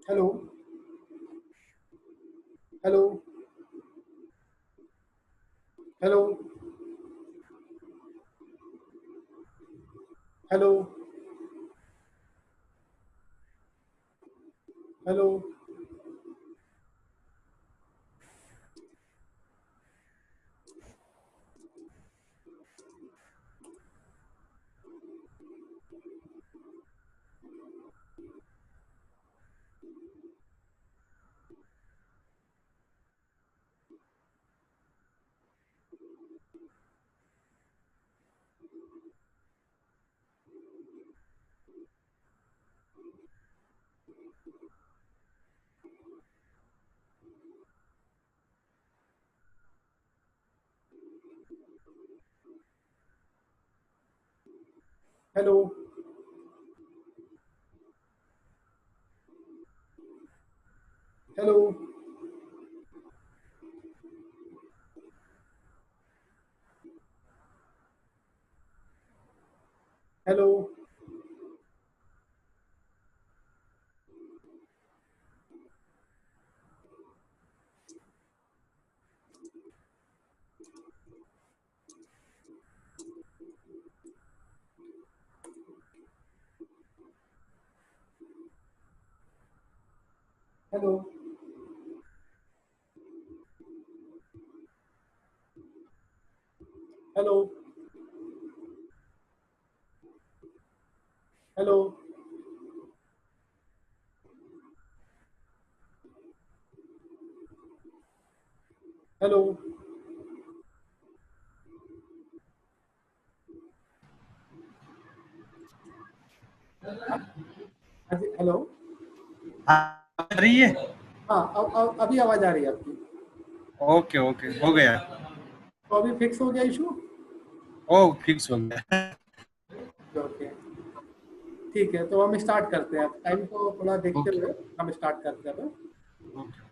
Hello. Hello. Hello. Hello. Hello. Hello. Hello. Hello. Hello. Hello. Hello. Hello. हाँ जी, hello. आ रही है? हाँ, अब अभी आवाज आ रही है आपकी। ओके ओके, हो गया। तो अभी फिक्स हो गया इशू। ओ, फिक्स हो गया। ओके, ठीक है, तो हम स्टार्ट करते हैं। टाइम को थोड़ा देखते ओके हुए हम स्टार्ट करते हैं। ओके।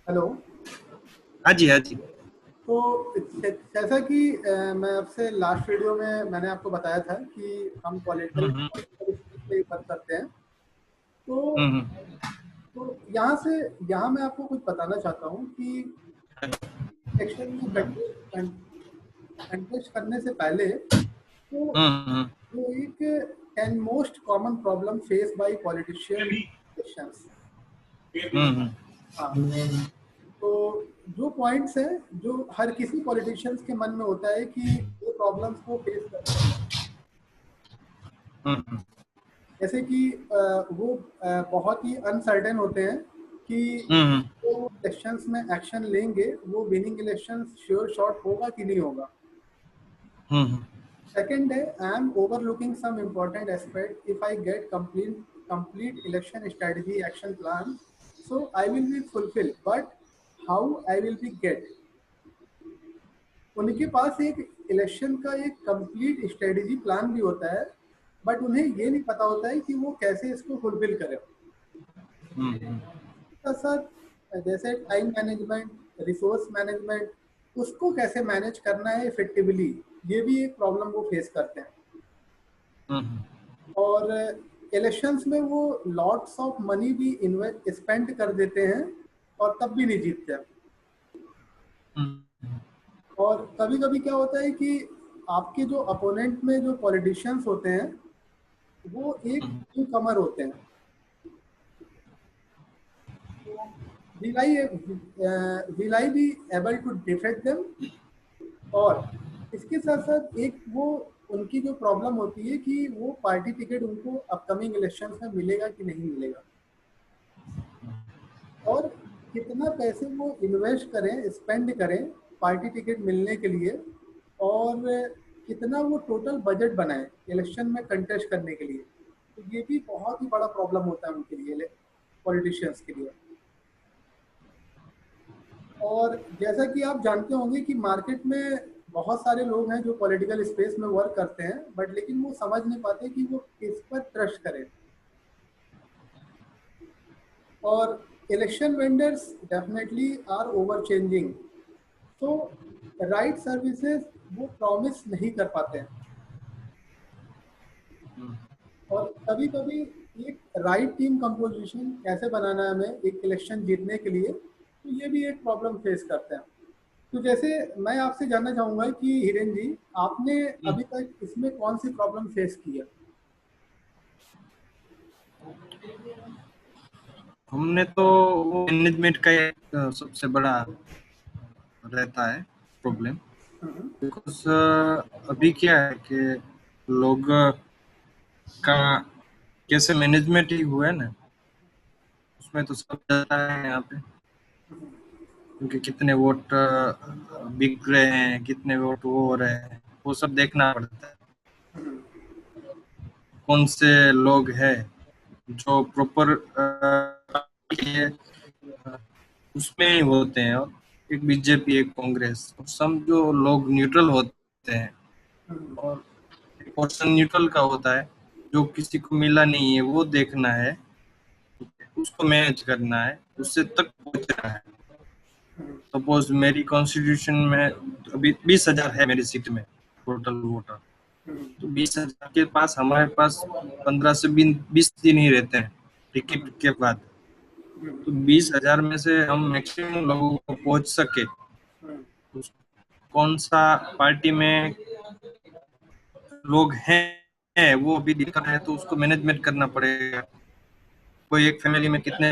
हेलो। हाँ जी हाँ जी। तो जैसा कि मैं आपसे लास्ट वीडियो में मैंने आपको बताया था कि हम हम्म पॉलिटिकल हम्म पे बात करते हैं। तो हम्म यहाँ मैं आपको कुछ बताना चाहता हूँ कि इलेक्शन में कंटेस्ट करने से पहले तो हम्म जो एक 10 most common problem face by politician elections. हम्म हाँ, तो जो पॉइंट्स हैं जो हर किसी पॉलिटिशियंस के मन में होता है कि ये प्रॉब्लम्स को फेस करते हैं। हम्म जैसे कि वो बहुत ही अनसर्टेन होते हैं कि हम्म जो इलेक्शंस में एक्शन लेंगे वो विनिंग इलेक्शंस श्योर शॉट होगा कि नहीं होगा। हम्म Second day, I am overlooking some important aspect. If I get complete election strategy action plan, so I will be fulfilled. But how I will be get? उनके पास एक election का एक complete strategy plan भी होता है, but उन्हें ये नहीं पता होता है कि वो कैसे इसको फुलफिल करें। हम्म साथ साथ जैसे टाइम मैनेजमेंट, रिसोर्स मैनेजमेंट, उसको कैसे मैनेज करना है इफेक्टिवली, ये भी एक प्रॉब्लम वो फेस करते हैं। हम्म और इलेक्शंस में वो लॉट्स ऑफ मनी भी इन्वेस्ट स्पेंड कर देते हैं और तब भी नहीं जीतते। और कभी कभी क्या होता है कि आपके जो अपोनेंट में जो पॉलिटिशियंस होते हैं वो एक न्यू कमर होते हैं। will I be able to defeat them? और इसके साथ साथ एक वो उनकी जो प्रॉब्लम होती है कि वो पार्टी टिकट उनको अपकमिंग इलेक्शंस में मिलेगा कि नहीं मिलेगा, और कितना पैसे वो इन्वेस्ट करें, स्पेंड करें पार्टी टिकट मिलने के लिए, और कितना वो टोटल बजट बनाए इलेक्शन में कंटेस्ट करने के लिए। तो ये भी बहुत ही बड़ा प्रॉब्लम होता है उनके लिए, पॉलिटिशियंस के लिए। और जैसा कि आप जानते होंगे कि मार्केट में बहुत सारे लोग हैं जो पॉलिटिकल स्पेस में वर्क करते हैं, बट लेकिन वो समझ नहीं पाते कि वो किस पर ट्रस्ट करें। और election vendors definitely are over changing, तो राइट सर्विसेज वो प्रॉमिस नहीं कर पाते हैं। और कभी कभी एक राइट टीम कंपोजिशन कैसे बनाना है हमें एक इलेक्शन जीतने के लिए, तो ये भी एक प्रॉब्लम फेस करते हैं। तो जैसे मैं आपसे जानना चाहूंगा कि हिरेन जी, आपने अभी तक इसमें कौन सी प्रॉब्लम फेस की है? हमने तो वो मैनेजमेंट का एक सबसे बड़ा रहता है प्रॉब्लम, हम्म, बिकॉज अभी क्या है कि लोग का कैसे मैनेजमेंट ही हुआ है ना, उसमें तो सब जाता है यहाँ पे, क्योंकि कितने वोट बिक रहे हैं, कितने वोट वो हो रहे हैं, वो सब देखना पड़ता है। कौन से लोग हैं जो प्रॉपर उसमें ही होते हैं, और एक बीजेपी, एक कांग्रेस, और सब जो लोग न्यूट्रल होते हैं, और एक पोर्शन न्यूट्रल का होता है, जो किसी को मिला नहीं है वो देखना है, उसको मैनेज करना है, उससे तक पहुंचना है। सपोज मेरी कॉन्स्टिट्यूशन में अभी 20,000 है मेरी सीट में टोटल वोटर, तो 20,000 के पास हमारे पास 15 से 20 दिन ही रहते हैं टिकट के बाद। तो 20,000 में से हम मैक्सिमम लोगों को पहुंच सके, उस कौन सा पार्टी में लोग हैं वो अभी दिक्कत है, तो उसको मैनेजमेंट करना पड़ेगा। कोई एक फैमिली में कितने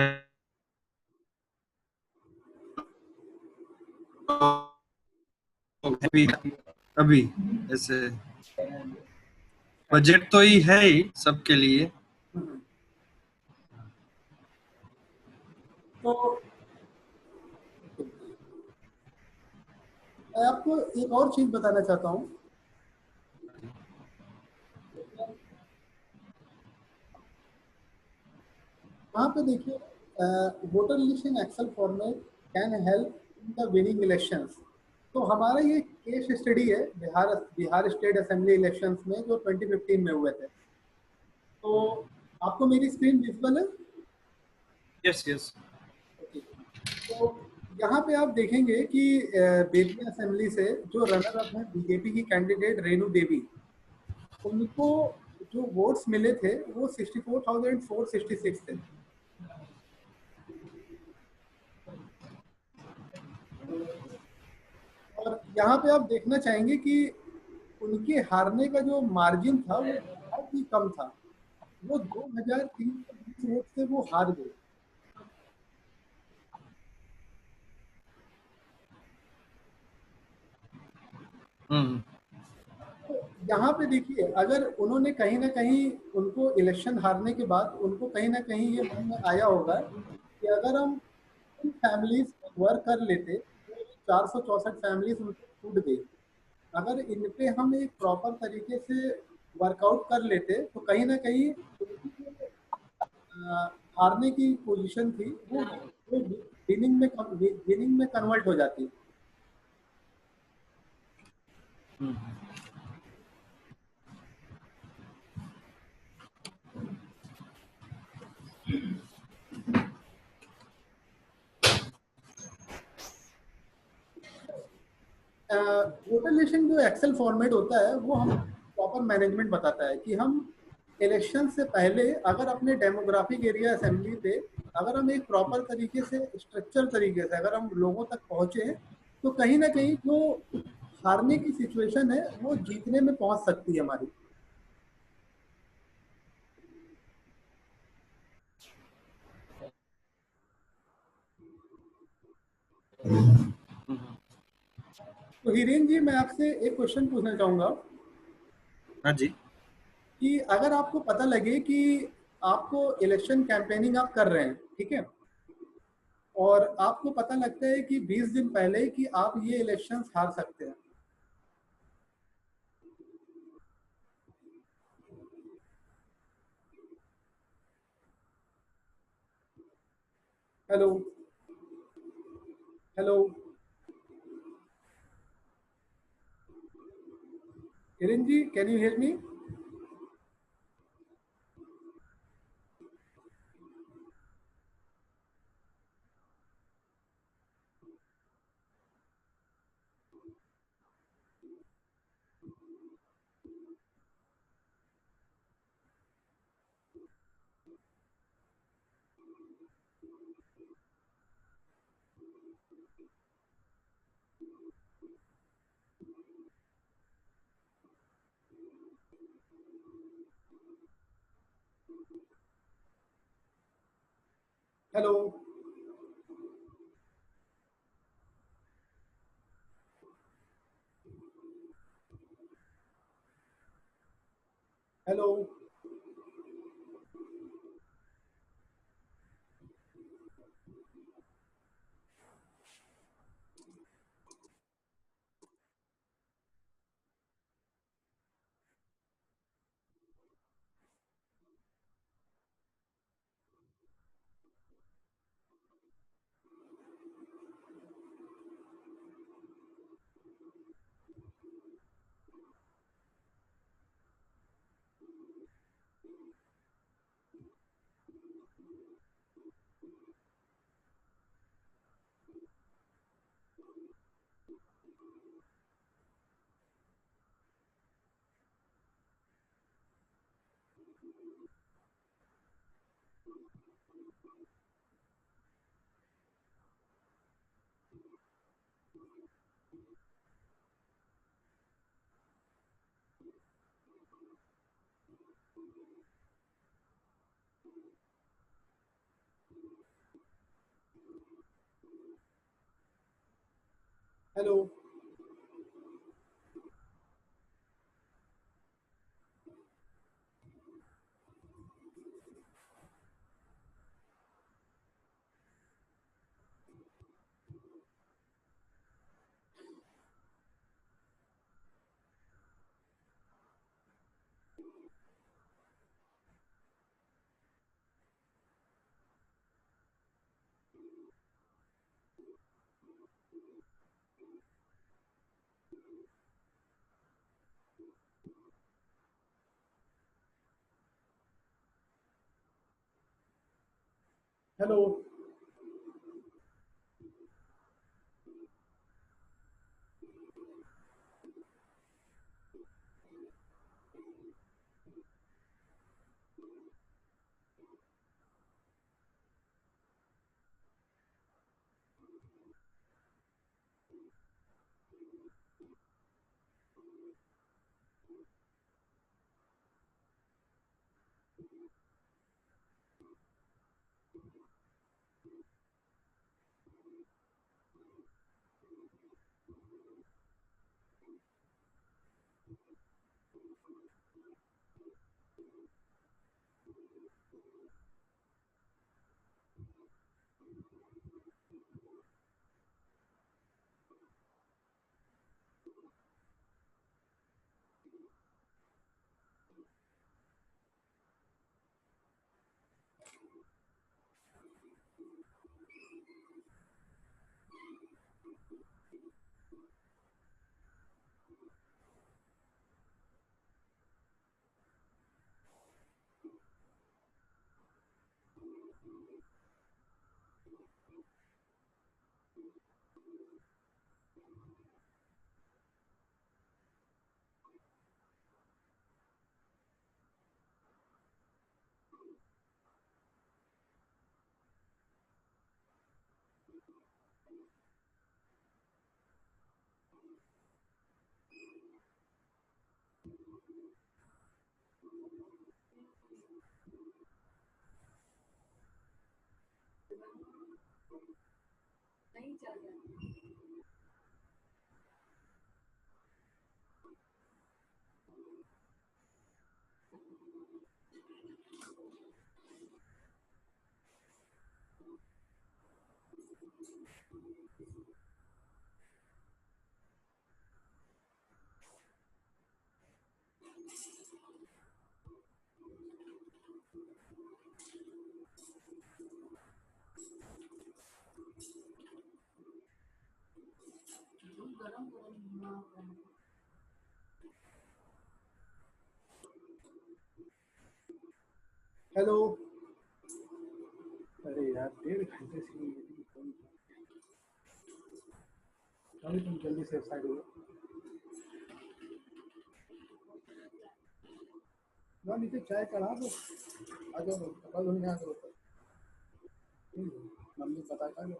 लोग हैं अभी अभी ऐसे, बजट तो ही है ही सबके लिए। तो मैं आपको एक और चीज बताना चाहता हूँ। वहाँ पे देखिए, voter list in excel format can help in the winning elections. तो हमारा ये केस स्टडी है Bihar Bihar state assembly elections में जो 2015 में हुए थे। तो आपको मेरी स्क्रीन विजिबल है? Yes yes. ओके। तो यहाँ पे आप देखेंगे कि बेतिया असेंबली से जो रनर अप है बीजेपी की कैंडिडेट रेणु देवी, उनको जो वोट्स मिले थे वो 64,466 थे। और यहाँ पे आप देखना चाहेंगे कि उनके हारने का जो मार्जिन था वो बहुत ही कम था। वो 2,320 वोट से वो हार गए। हम्म तो यहाँ पे देखिए, अगर उन्होंने कहीं ना कहीं, उनको इलेक्शन हारने के बाद उनको कहीं ना कहीं ये मन में आया होगा कि अगर हम फैमिलीज वर्क कर लेते, 464 फैमिलीज उनको छूट गई, अगर इन पे हम एक प्रॉपर तरीके से वर्कआउट कर लेते तो कहीं ना कहीं उनकी जो हारने की पोजीशन थी वो विनिंग में कन्वर्ट हो जाती। वोटर लिस्टिंग जो एक्सेल फॉर्मेट होता है वो हम प्रॉपर मैनेजमेंट बताता है कि हम इलेक्शन से पहले अगर अपने डेमोग्राफिक एरिया असेंबली पे अगर हम एक प्रॉपर तरीके से स्ट्रक्चर तरीके से अगर हम लोगों तक पहुंचे, तो कहीं ना कहीं जो हारने की सिचुएशन है वो जीतने में पहुंच सकती है हमारी। हम्म। तो हिरेन जी, मैं आपसे एक क्वेश्चन पूछना चाहूंगा हाँ जी। कि अगर आपको पता लगे कि आपको इलेक्शन कैंपेनिंग आप कर रहे हैं, ठीक है, और आपको पता लगता है कि 20 दिन पहले कि आप ये इलेक्शंस हार सकते हैं। Hello. Hello Hiren ji, can you hear me? Hello. Hello. Hello. Hello. Hello. अरे यार 1.5 घंटे से मीटिंग कौन अरे तुम जल्दी से साइड हो ना, नीचे चाय चढ़ा दो। आ जाओ कपड़ा धोने आ जाओ। मम्मी पता कर लो।